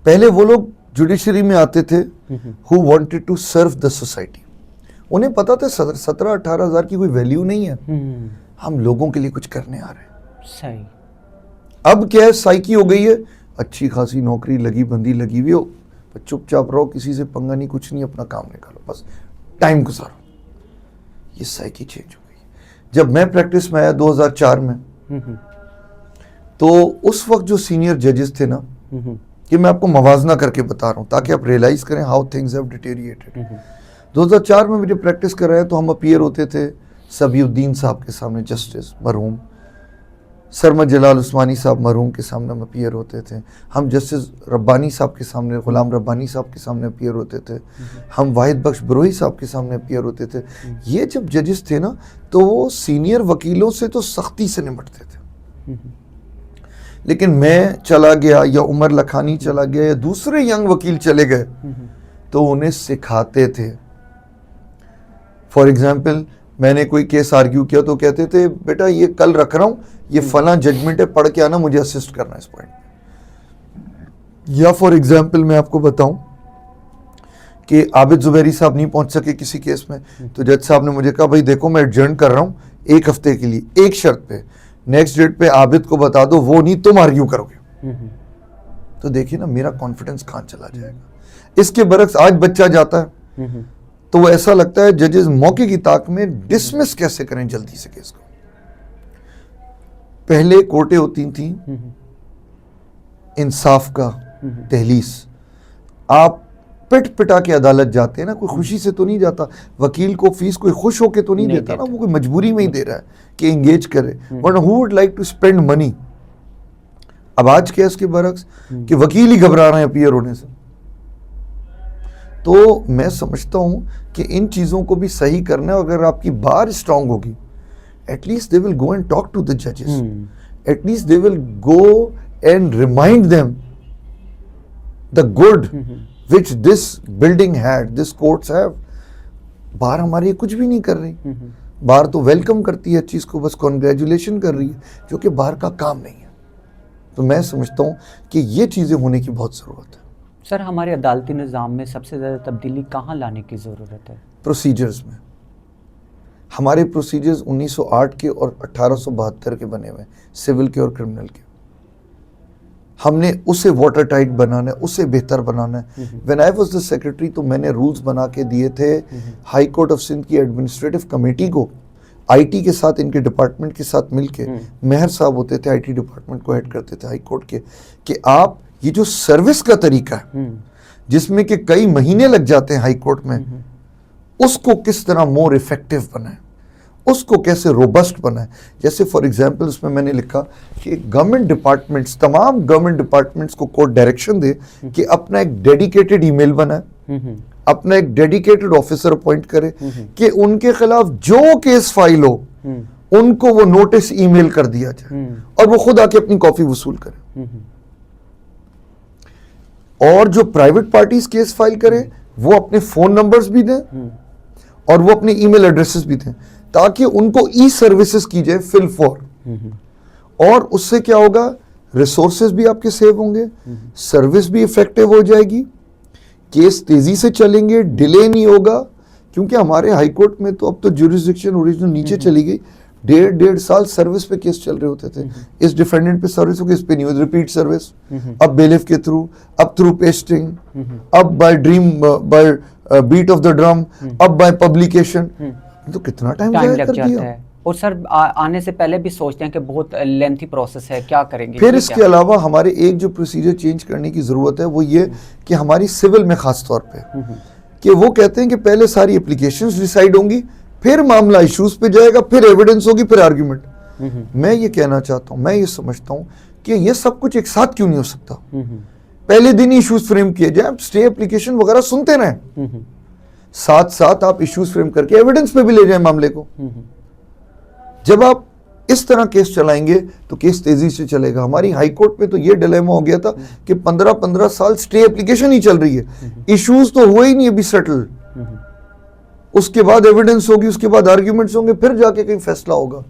پہلے وہ لوگ جوڈیشری میں آتے تھے who wanted to serve the society. انہیں پتا تھا 17-18 ہزار کی کوئی ویلیو نہیں ہے، ہم لوگوں کے لیے کچھ کرنے آ رہے ہیں. صحیح. اب کیا ہے، سائیکی ہو گئی ہے، اچھی خاصی نوکری لگی بندی لگی ہوئی ہو، چپ چاپ رہو، کسی سے پنگا نہیں، کچھ نہیں، اپنا کام نکالو، بس ٹائم گزارو. یہ سائیکی چینج ہو گئی. جب میں پریکٹس میں آیا 2004 میں، تو اس وقت جو سینئر ججز تھے نا، کہ میں آپ کو موازنہ کر کے بتا رہا ہوں تاکہ آپ ریئلائز کریں ہاؤ تھنگز ہیو ڈیٹیریٹڈ. 2004 میں مجھے پریکٹس کر رہے ہیں تو ہم اپیئر ہوتے تھے سبی الدین صاحب کے سامنے، جسٹس مرحوم سرمد جلال عثمانی صاحب مرحوم کے سامنے ہم اپیئر ہوتے تھے. ہم جسٹس ربانی صاحب کے سامنے، غلام ربانی صاحب کے سامنے اپیئر ہوتے تھے. ہم واحد بخش بروہی صاحب کے سامنے اپیئر ہوتے تھے. یہ جب ججز تھے نا تو وہ سینئر وکیلوں سے تو سختی سے نمٹتے تھے. لیکن میں چلا گیا یا عمر لکھانی چلا گیا یا دوسرے ینگ وکیل چلے گئے تو انہیں سکھاتے تھے. فار ایگزامپل میں نے کوئی کیس آرگیو کیا تو کہتے تھے بیٹا یہ کل رکھ رہا ہوں، یہ فلاں ججمنٹ ہے، پڑھ کے آنا، مجھے اسسٹ کرنا اس پوائنٹ. یا فار ایگزامپل میں آپ کو بتاؤں کہ عابد زبیری صاحب نہیں پہنچ سکے کسی کیس میں تو جج صاحب نے مجھے کہا بھائی دیکھو میں ایڈجرن کر رہا ہوں 1 ہفتے کے لیے، ایک شرط پہ، نیکسٹ ڈیٹ پہ عابد کو بتا دو، وہ نہیں تم آرگیو کرو گے. تو دیکھیے نا میرا کانفیڈنس کہاں چلا جائے گا. اس کے برعکس آج بچہ جاتا ہے تو وہ ایسا لگتا ہے ججز موقع کی طاق میں ڈسمس کیسے کریں جلدی سے کیس کو. پہلے کورٹیں ہوتی تھیں انصاف کا تحلیس، آپ پٹ پٹا کے عدالت جاتے ہیں نا، کوئی خوشی سے تو نہیں جاتا، وکیل کو فیس کوئی خوش ہو کے تو نہیں دیتا نا، وہ کوئی مجبوری میں ہی دے رہا ہے کہ انگیج کرے، ورنہ who would like to spend money. اب آج کیا اس کے برعکس کہ وکیل ہی گھبرا رہے ہیں اپیئر ہونے سے. تو میں سمجھتا ہوں کہ ان چیزوں کو بھی صحیح کرنا ہے. اگر آپ کی بار اسٹرانگ ہوگی at least they will go and talk to the judges. At least they will go and remind them the good which this building had, this courts have. بار ہماری کچھ بھی نہیں کر رہی، بار تو ویلکم کرتی ہے چیز کو، بس کنگریچولیشن کر رہی ہے، جو کہ بار کا کام نہیں ہے. تو میں سمجھتا ہوں کہ یہ چیزیں ہونے کی بہت ضرورت ہے. سر ہمارے عدالتی نظام میں سب سے زیادہ تبدیلی کہاں لانے کی ضرورت ہے؟ پروسیجرز میں. ہمارے پروسیجرز 1908 کے اور 1872 کے بنے ہوئے، سول کے اور کرمنل کے. ہم نے اسے واٹر ٹائٹ بنانا ہے، اسے بہتر بنانا ہے. When I was the secretary تو میں نے رولز بنا کے دیے تھے ہائی کورٹ آف سندھ کی ایڈمنسٹریٹو کمیٹی کو، آئی ٹی کے ساتھ، ان کے ڈپارٹمنٹ کے ساتھ مل کے. مہر صاحب ہوتے تھے آئی ٹی ڈپارٹمنٹ کو ہیڈ کرتے تھے ہائی کورٹ کے، کہ آپ یہ جو سروس کا طریقہ ہے جس میں کہ کئی مہینے لگ جاتے ہیں ہائی کورٹ میں، اس کو کس طرح مور افیکٹو بنائیں، اس کو کیسے روبسٹ بنائیں. جیسے فار ایگزامپل اس میں میں نے لکھا کہ گورنمنٹ ڈپارٹمنٹس، تمام گورنمنٹ ڈپارٹمنٹس کو کورٹ ڈائریکشن دے کہ اپنا ایک ڈیڈیکیٹڈ ای میل بنائے، اپنا ایک ڈیڈیکیٹڈ آفیسر اپوائنٹ کرے کہ ان کے خلاف جو کیس فائل ہو ان کو وہ نوٹس ای میل کر دیا جائے اور وہ خود آ کے اپنی کاپی وصول کرے. اور جو پرائیویٹ پارٹیز کیس فائل کریں وہ اپنے فون نمبرز بھی دیں اور وہ اپنے ای میل ایڈریسز بھی دیں تاکہ ان کو ای سروسز کی جائے فل فور. اور اس سے کیا ہوگا, ریسورسز بھی آپ کے سیو ہوں گے, سروس بھی افیکٹو ہو جائے گی, کیس تیزی سے چلیں گے, ڈیلے نہیں ہوگا. کیونکہ ہمارے ہائی کورٹ میں تو اب تو جوریسڈکشن اوریجنل نیچے چلی گئی, 1.5 سال سروس پہ کیس چل رہے ہوتے تھے. اس ڈیفینڈنٹ پہ سروس ہو گئی, اس پہ نہیں ہوئی, ریپیٹ سروس. اب بیلیف کے تھرو, اب تھرو پیسٹنگ, اب by dream, by beat of the drum, اب بائی پبلیکیشن. تو کتنا ٹائم لگ جاتا ہے. اور سر آنے سے پہلے بھی سوچتے ہیں کہ بہت لینتھی پروسیس ہے, کیا کریں گے. پھر اس کے علاوہ ہمارے ایک جو پروسیجر چینج کرنے کی ضرورت ہے وہ یہ کہ ہماری سول میں خاص طور پہ کہ وہ کہتے ہیں کہ پہلے ساری اپلیکیشنز ڈیسائیڈ ہوں گی, پھر معاملہ ایشوز پہ جائے گا, پھر ایویڈنس ہوگی, پھر آرگیومنٹ. میں یہ کہنا چاہتا ہوں, میں یہ سمجھتا ہوں کہ یہ سب کچھ ایک ساتھ کیوں نہیں ہو سکتا. پہلے دن ہی ایشوز فریم کیے جائیں, اسٹے اپلیکیشن وغیرہ سنتے رہیں, ساتھ ساتھ آپ ایشوز فریم کر کے ایویڈنس پہ بھی لے جائیں معاملے کو. جب آپ اس طرح کیس چلائیں گے تو کیس تیزی سے چلے گا. ہماری ہائی کورٹ میں تو یہ ڈیلیما ہو گیا تھا کہ 15 سال سٹے اپلیکیشن ہی چل رہی ہے, ایشوز تو ہوئے ہی نہیں ابھی سیٹل. اس کے بعد ایویڈنس ہوگی, اس کے بعد آرگیومنٹس ہوں گے, پھر جا کے کہیں فیصلہ ہوگا.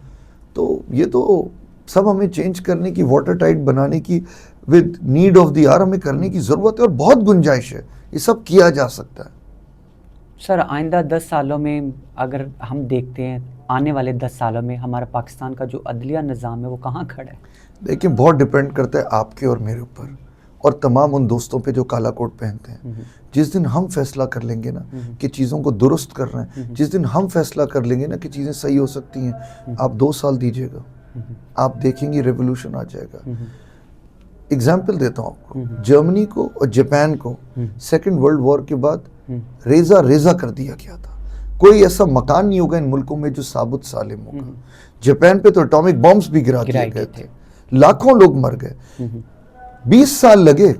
تو یہ تو سب ہمیں چینج کرنے کی, واٹر ٹائٹ بنانے کی, with need of the hour ہمیں کرنے کی ضرورت ہے, اور بہت گنجائش ہے, یہ سب کیا جا سکتا ہے. سر آئندہ 10 سالوں میں اگر ہم دیکھتے ہیں, آنے والے 10 سالوں میں ہمارا پاکستان کا جو عدلیہ نظام ہے وہ کہاں کھڑا ہے؟ دیکھیں بہت ڈیپینڈ کرتا ہے آپ کے اور میرے اوپر, اور تمام ان دوستوں پہ جو کالا کوٹ پہنتے ہیں. جس دن ہم فیصلہ کر لیں گے نا کہ چیزوں کو درست کر رہے ہیں, جس دن ہم فیصلہ کر لیں گے نا کہ چیزیں صحیح ہو سکتی ہیں, آپ 2 سال دیجیے گا, آپ دیکھیں گے ریولوشن آ جائے گا. اگزامپل دیتا ہوں آپ کو, جرمنی کو اور جاپان کو سیکنڈ ورلڈ وار کے بعد ریزہ کر دیا گیا تھا. کوئی ایسا مکان نہیں ہوگا ان ملکوں میں جو ثابت سالم ہوگا. جاپان پہ تو اٹامک بامبس بھی گرا دیے گئے تھے, لاکھوں لوگ مر گئے. 20 سال لگے,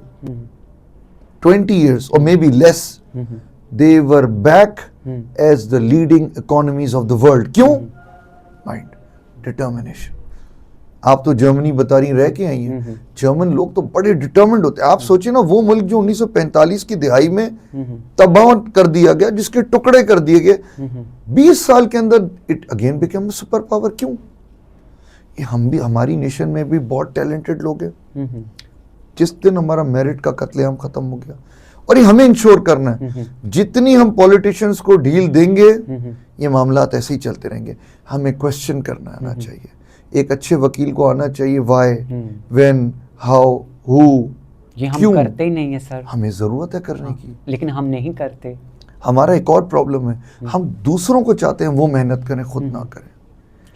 20 years or maybe less, they were back as the leading economies of the world. کیوں؟ Mind, determination. آپ تو جرمنی بتا رہی رہ کے آئی ہیں, جرمن لوگ تو بڑے ڈٹرمنڈ ہوتے ہیں. آپ سوچیں نا, وہ ملک جو 1945 کی دہائی میں تباہ کر دیا گیا, جس کے ٹکڑے کر دیے گئے, 20 سال کے اندر it again became a super power. کیوں؟ یہ ہم بھی, ہماری نیشن میں بھی بہت ٹیلنٹڈ لوگ ہیں. جس دن ہمارا میرٹ کا قتل عام ختم ہو گیا, اور یہ ہمیں انشور کرنا ہے, جتنی ہم پولیٹیشینز کو ڈھیل دیں گے یہ معاملات ایسے ہی چلتے رہیں گے. ہمیں کوشچن کرنا آنا چاہیے, ایک اچھے وکیل کو آنا چاہیے, وائی, وین, ہاؤ, ہو. یہ ہم کرتے ہی نہیں ہیں سر. ہمیں ضرورت ہے کرنے کی, لیکن ہم نہیں کرتے. ہمارا ایک اور پرابلم ہے, ہم دوسروں کو چاہتے ہیں وہ محنت کریں, خود نہ کریں.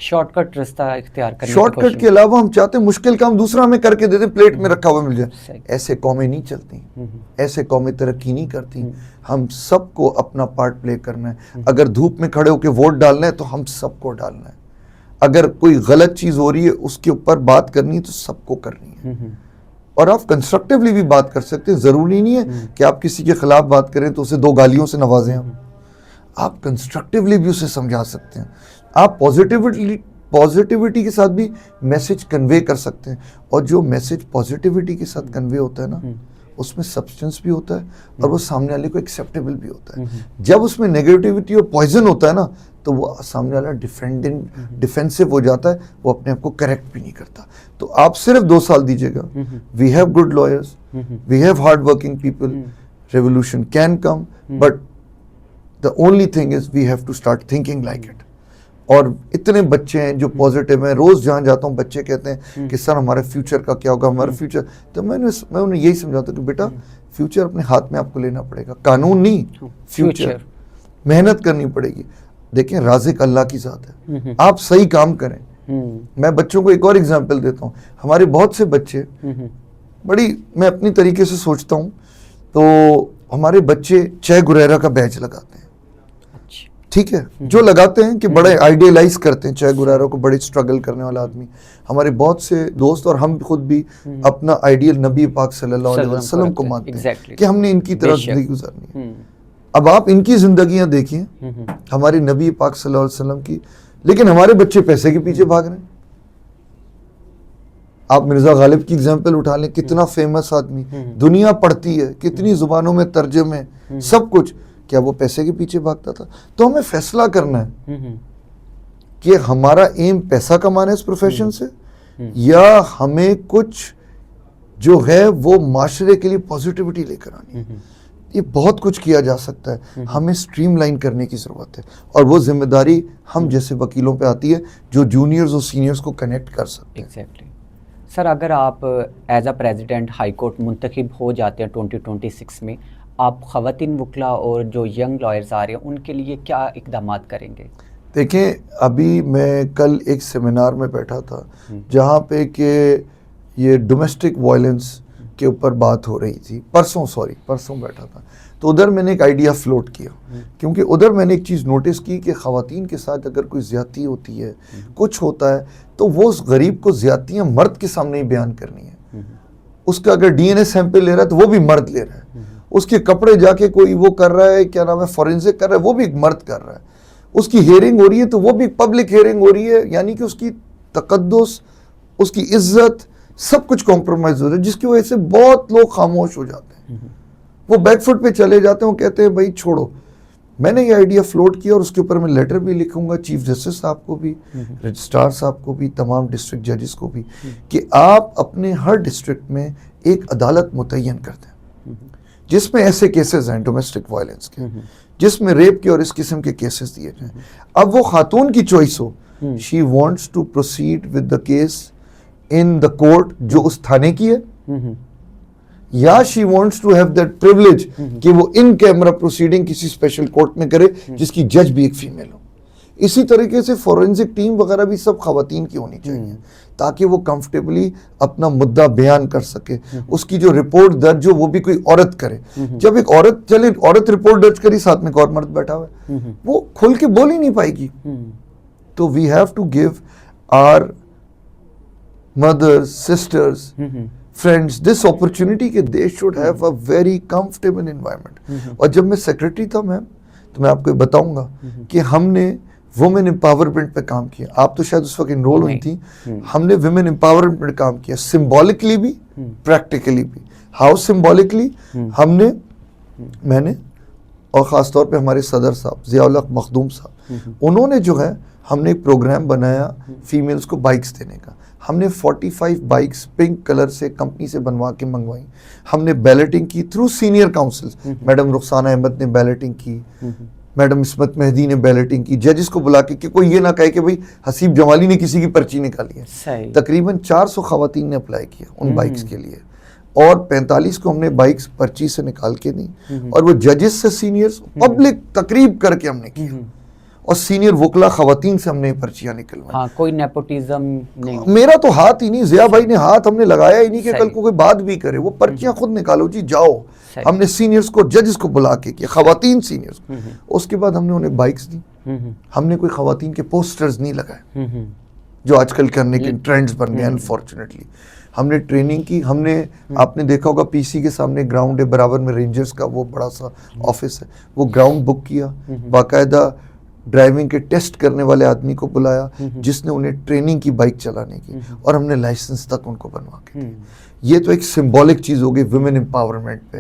شارٹ کٹ رستہ اختیار کرنے, شارٹ کٹ کے علاوہ ہم چاہتے ہیں مشکل کام دوسرا ہمیں کر کے دے دیں, پلیٹ میں رکھا ہوا مل جائے. ایسے قومیں نہیں چلتی, ایسے قومیں ترقی نہیں کرتی. ہم سب کو اپنا پارٹ پلے کرنا ہے. اگر دھوپ میں کھڑے ہو کے ووٹ ڈالنا ہے تو ہم سب کو ڈالنا ہے. اگر کوئی غلط چیز ہو رہی ہے اس کے اوپر بات کرنی ہے تو سب کو کرنی ہے. اور آپ کنسٹرکٹیولی بھی بات کر سکتے ہیں. ضروری نہیں ہے کہ آپ کسی کے خلاف بات کریں تو اسے 2 گالیوں سے نوازیں. آپ کنسٹرکٹیولی بھی اسے سمجھا سکتے ہیں. آپ پازیٹیوٹی کے ساتھ بھی میسج کنوے کر سکتے ہیں. اور جو میسج پازیٹیوٹی کے ساتھ کنوے ہوتا ہے نا, اس میں سبسٹنس بھی ہوتا ہے اور وہ سامنے والے کو ایکسیپٹیبل بھی ہوتا ہے. جب اس میں نیگیٹیوٹی اور پوائزن ہوتا ہے نا, تو وہ سامنے والا ڈیفینسو ہو جاتا ہے, وہ اپنے آپ کو کریکٹ بھی نہیں کرتا. تو آپ صرف 2 سال دیجیے گا. We have good lawyers, we have hard working people. Revolution can come, but the only thing is we have to start thinking like it. اور اتنے بچے ہیں جو پازیٹیو ہیں, روز جہاں جاتا ہوں بچے کہتے ہیں کہ سر ہمارے فیوچر کا کیا ہوگا, ہمارا فیوچر. تو میں انہیں یہی سمجھاتا ہوں کہ بیٹا فیوچر اپنے ہاتھ میں آپ کو لینا پڑے گا, قانون نہیں, فیوچر. محنت کرنی پڑے گی. دیکھیں رازق اللہ کی ذات ہے, آپ صحیح کام کریں. میں بچوں کو ایک اور اگزامپل دیتا ہوں. ہمارے بہت سے بچے, بڑی میں اپنی طریقے سے سوچتا ہوں, تو ہمارے بچے چے گریرا کا بیج لگاتے ہیں. ٹھیک ہے, جو لگاتے ہیں کہ بڑے آئیڈیلائز کرتے ہیں چے گریرا کو, بڑے اسٹرگل کرنے والا آدمی. ہمارے بہت سے دوست اور ہم خود بھی اپنا آئیڈیل نبی پاک صلی اللہ علیہ وسلم کو مانتے ہیں کہ ہم نے ان کی طرح زندگی گزارنی ہے. اب آپ ان کی زندگیاں دیکھیں, ہمارے نبی پاک صلی اللہ علیہ وسلم کی, لیکن ہمارے بچے پیسے کے پیچھے بھاگ رہے ہیں. آپ مرزا غالب کی اگزامپل اٹھا لیں, کتنا فیمس آدمی, دنیا پڑھتی ہے, کتنی زبانوں میں ترجمے, سب کچھ, کیا وہ پیسے کے پیچھے بھاگتا تھا؟ تو ہمیں فیصلہ کرنا ہے کہ ہمارا ایم پیسہ کمانا ہے اس پروفیشن سے, یا ہمیں کچھ جو ہے وہ معاشرے کے لیے پازیٹیوٹی لے کر آنی ہے. یہ بہت کچھ کیا جا سکتا ہے, ہمیں سٹریم لائن کرنے کی ضرورت ہے, اور وہ ذمہ داری ہم جیسے وکیلوں پہ آتی ہے جو جونیئرز اور سینئرز کو کنیکٹ کر سکتے ہیں. ایگزیکٹلی. سر اگر آپ as a president high court منتخب ہو جاتے ہیں 2026 میں, آپ خواتین وکلاء اور جو ینگ لائرز آ رہے ہیں ان کے لیے کیا اقدامات کریں گے؟ دیکھیں, ابھی میں کل ایک سیمینار میں بیٹھا تھا جہاں پہ کہ یہ ڈومیسٹک وائلنس کے اوپر بات ہو رہی تھی, پرسوں بیٹھا تھا, تو ادھر میں نے ایک آئیڈیا فلوٹ کیا, کیونکہ ادھر میں نے ایک چیز نوٹس کی کہ خواتین کے ساتھ اگر کوئی زیادتی ہوتی ہے, کچھ ہوتا ہے, تو وہ اس غریب کو زیادتیاں مرد کے سامنے ہی بیان کرنی ہے. اس کا اگر ڈی این اے سیمپل لے رہا ہے تو وہ بھی مرد لے رہا ہے, اس کے کپڑے جا کے کوئی وہ کر رہا ہے, کیا نام ہے, فورینسک کر رہا ہے, وہ بھی ایک مرد کر رہا ہے, اس کی ہیئرنگ ہو رہی ہے تو وہ بھی پبلک ہیئرنگ ہو رہی ہے, یعنی کہ اس کی تقدس, اس کی عزت, سب کچھ کمپرومائز ہو رہا ہے, جس کی وجہ سے بہت لوگ خاموش ہو جاتے ہیں, وہ بیک فٹ پہ چلے جاتے ہیں, وہ کہتے ہیں بھائی چھوڑو. میں نے یہ آئیڈیا فلوٹ کیا اور اس کے اوپر میں لیٹر بھی لکھوں گا چیف جسٹس صاحب کو بھی, رجسٹرار صاحب کو بھی, تمام ڈسٹرکٹ ججز کو بھی, کہ آپ اپنے ہر ڈسٹرکٹ میں ایک عدالت متعین کر دیں جس میں ایسے کیسز ہیں ڈومیسٹک وائلنس کے, جس میں ریپ کے اور اس قسم کے کیسز دیے جائیں. اب وہ خاتون کی چوائس ہو, she wants to proceed with the case in the court جو اس تھانے کی ہے, یا she wants to have that privilege کہ وہ ان کیمرہ پروسیڈنگ کسی اسپیشل کورٹ میں کرے جس کی جج بھی ایک فیمیل ہو. اسی طریقے سے فورینسک ٹیم وغیرہ بھی سب خواتین کی ہونی چاہیے تاکہ وہ کمفرٹیبلی اپنا مدعا بیان کر سکے. اس کی جو رپورٹ درج ہو وہ بھی کوئی عورت کرے. جب ایک عورت چلے, عورت رپورٹ درج کری, ساتھ میں ایک اور مرد بیٹھا ہوا ہے, وہ کھل کے بول ہی نہیں پائے گی. تو we have to give our mothers, sisters, friends this opportunity کہ they should have a very comfortable environment. اور جب میں سیکرٹری تھا میم, تو میں آپ کو بتاؤں گا کہ ہم نے وومن امپاورمنٹ پہ کام کیا. آپ تو شاید اس وقت انرول ہوئی تھی. ہم نے ویمن امپاورمنٹ پہ کام کیا, سمبولکلی بھی, پریکٹیکلی بھی. ہاؤ سمبولکلی ہم نے, میں نے, اور خاص طور پہ ہمارے صدر صاحب ضیاء الحق مخدوم صاحب, انہوں نے جو ہے, ہم نے ایک پروگرام بنایا فیمیلز کو بائکس دینے کا. ہم نے 45 بائکس پنک کلر سے کمپنی سے بنوا کے منگوائی. ہم نے بیلٹنگ کی through senior counsel, madam Rukhsana Ahmed نے بیلٹنگ کی, میڈم عصمت مہدی نے بیلٹنگ کی, ججز کو بلا کے کہ کوئی یہ نہ کہے کہ بھئی حسیب جمالی نے کسی کی پرچی نکالی ہے. تقریباً 400 خواتین نے اپلائی کیا ان بائکس کے لیے, اور 45 کو ہم نے بائکس پرچی سے نکال کے دی, اور وہ ججز سے سینئرز پبلک تقریب کر کے ہم نے کیا, اور سینئر وکلا خواتین سے ہم نے پرچیاں نکلوائی. ہاں, کوئی نیپوٹزم نہیں, میرا تو ہاتھ ہی نہیں, ضیاء بھائی نے ہاتھ ہم نے لگایا ہی نہیں کہ کل کو کوئی بات بھی کرے. وہ پرچیاں خود نکالو جی, جاؤ. ہم نے سینئرز کو, ججز کو بلا کے کیا, خواتین سینئرز کو. اس کے بعد ہم نے انہیں بائکس دی. ہم نے کوئی خواتین کے پوسٹرز نہیں لگائے جو آج کل کرنے کے ٹرینڈز بن گئے انفارچونیٹلی. ہم نے ٹریننگ کی. ہم نے, آپ نے دیکھا ہوگا پی سی کے سامنے گراؤنڈ ہے برابر میں, رینجرز کا وہ بڑا سا آفس ہے, وہ گراؤنڈ بک کیا, باقاعدہ ڈرائیونگ کے ٹیسٹ کرنے والے آدمی کو بلایا جس نے انہیں ٹریننگ کی بائک چلانے کی, اور ہم نے لائسنس تک ان کو بنوا کے دی. یہ تو ایک سمبولک چیز ہوگی ویمن امپاورمنٹ پہ.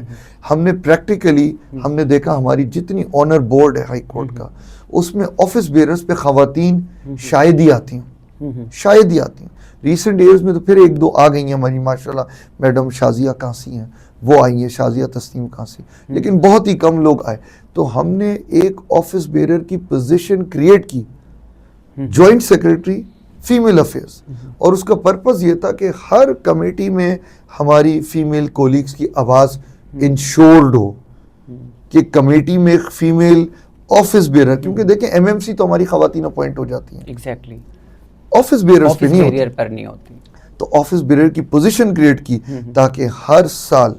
ہم نے پریکٹیکلی ہم نے دیکھا ہماری جتنی آنر بورڈ ہے ہائی کورٹ کا, اس میں آفس بیئررز پہ خواتین شاید ہی آتی ہیں. ریسنٹ ایئرز میں تو پھر ایک دو آ گئی ہیں ہماری ماشاءاللہ, میڈم شازیہ کانسی ہیں, وہ آئی ہیں, شازیہ تسنیم کانسی, لیکن بہت ہی کم لوگ آئے. تو ہم نے ایک آفس بیئرر کی پوزیشن کریٹ کی, جوائنٹ سیکرٹری فیمیل افیئرز, اور اس کا پرپز یہ تھا کہ ہر کمیٹی میں ہماری فیمیل کولیگز کی آواز انشورڈ ہو, کہ کمیٹی میں ایک فیمیل آفس بیئرر, کیونکہ دیکھیں ایم ایم سی تو ہماری خواتین اپوائنٹ ہو جاتی ہیں, ایگزیکٹلی آفس بیئررز پہ نہیں ہوتی. تو آفس بیئرر کی پوزیشن کریٹ کی تاکہ ہر سال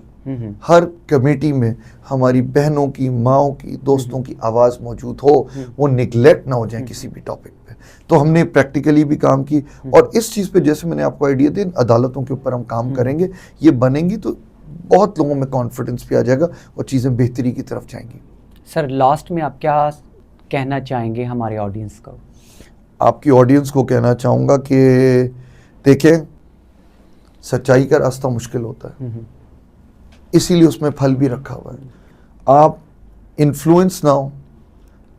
ہر کمیٹی میں ہماری بہنوں کی, ماؤں کی, دوستوں کی آواز موجود ہو, وہ نگلیکٹ نہ ہو جائیں کسی بھی ٹاپک پہ. تو ہم نے پریکٹیکلی بھی کام کی, اور اس چیز پہ جیسے میں نے آپ کو آئیڈیا دی, عدالتوں کے اوپر ہم کام کریں گے. یہ بنیں گی تو بہت لوگوں میں کانفیڈنس بھی آ جائے گا اور چیزیں بہتری کی طرف جائیں گی. سر لاسٹ میں آپ کیا کہنا چاہیں گے ہمارے آڈینس کو؟ آپ کی آڈینس کو کہنا چاہوں گا کہ دیکھیں, سچائی کا راستہ مشکل ہوتا ہے، اسی لیے اس میں پھل بھی رکھا ہوا ہے. آپ انفلوئنس نہ ہو،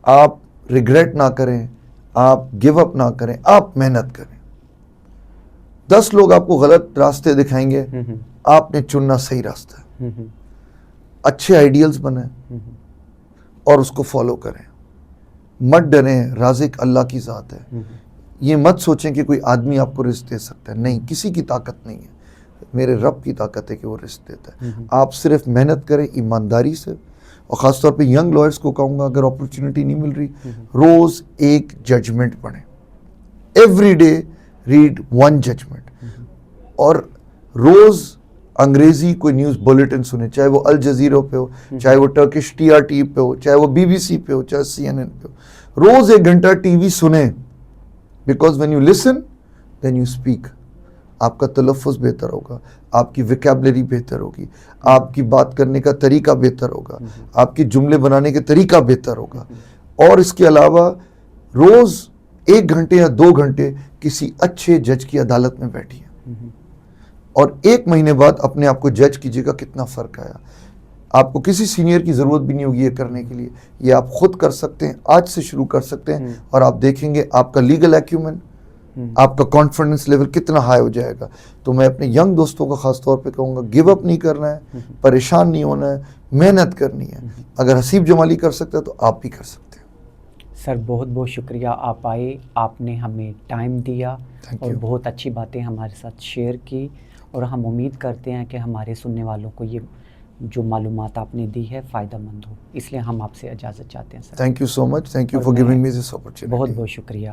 آپ ریگریٹ نہ کریں، آپ گیو اپ نہ کریں، آپ محنت کریں. 10 لوگ آپ کو غلط راستے دکھائیں گے، آپ نے چننا صحیح راستہ ہے. اچھے آئیڈیلز بنائیں اور اس کو فالو کریں. مت ڈریں، رازق اللہ کی ذات ہے. یہ مت سوچیں کہ کوئی آدمی آپ کو رزق دے سکتا ہے، نہیں، کسی کی طاقت نہیں ہے، میرے رب کی طاقت ہے کہ وہ رزق دیتا ہے. آپ صرف محنت کریں ایمانداری سے. اور خاص طور پہ ینگ لائرز کو کہوں گا، اگر اپرچونٹی نہیں مل رہی، روز ایک ججمنٹ پڑھیں. Every day read 1 judgment. اور روز انگریزی کوئی نیوز بلیٹن سنیں، چاہے وہ الجزیرہ پہ ہو، چاہے وہ ٹرکش TRT پہ ہو، چاہے وہ BBC پہ ہو، چاہے CNN پہ ہو. روز 1 گھنٹہ ٹی وی سنیں. Because when you listen then you speak. آپ کا تلفظ بہتر ہوگا، آپ کی ویکیبلری بہتر ہوگی، آپ کی بات کرنے کا طریقہ بہتر ہوگا، آپ کی جملے بنانے کا طریقہ بہتر ہوگا. اور اس کے علاوہ روز 1 گھنٹے یا 2 گھنٹے کسی اچھے جج کی عدالت میں بیٹھیے، اور 1 مہینے بعد اپنے آپ کو جج کیجیے گا کتنا فرق آیا. آپ کو کسی سینئر کی ضرورت بھی نہیں ہوگی یہ کرنے کے لیے، یہ آپ خود کر سکتے ہیں. آج سے شروع کر سکتے ہیں، اور آپ دیکھیں گے آپ کا لیگل ایکیومن، آپ کا کانفیڈنس لیول کتنا ہائی ہو جائے گا. تو میں اپنے ینگ دوستوں کا خاص طور پہ کہوں گا، گیو اپ نہیں کرنا ہے، پریشان نہیں ہونا ہے، محنت کرنی ہے. اگر حسیب جمالی کر سکتا ہے تو آپ بھی کر سکتے ہیں. سر بہت بہت شکریہ، آپ آئے، آپ نے ہمیں ٹائم دیا اور بہت اچھی باتیں ہمارے ساتھ شیئر کی. اور ہم امید کرتے ہیں کہ ہمارے سننے والوں کو یہ جو معلومات آپ نے دی ہے فائدہ مند ہو. اس لیے ہم آپ سے اجازت چاہتے ہیں sir. Thank you so much. Thank you for giving me this opportunity. بہت بہت شکریہ.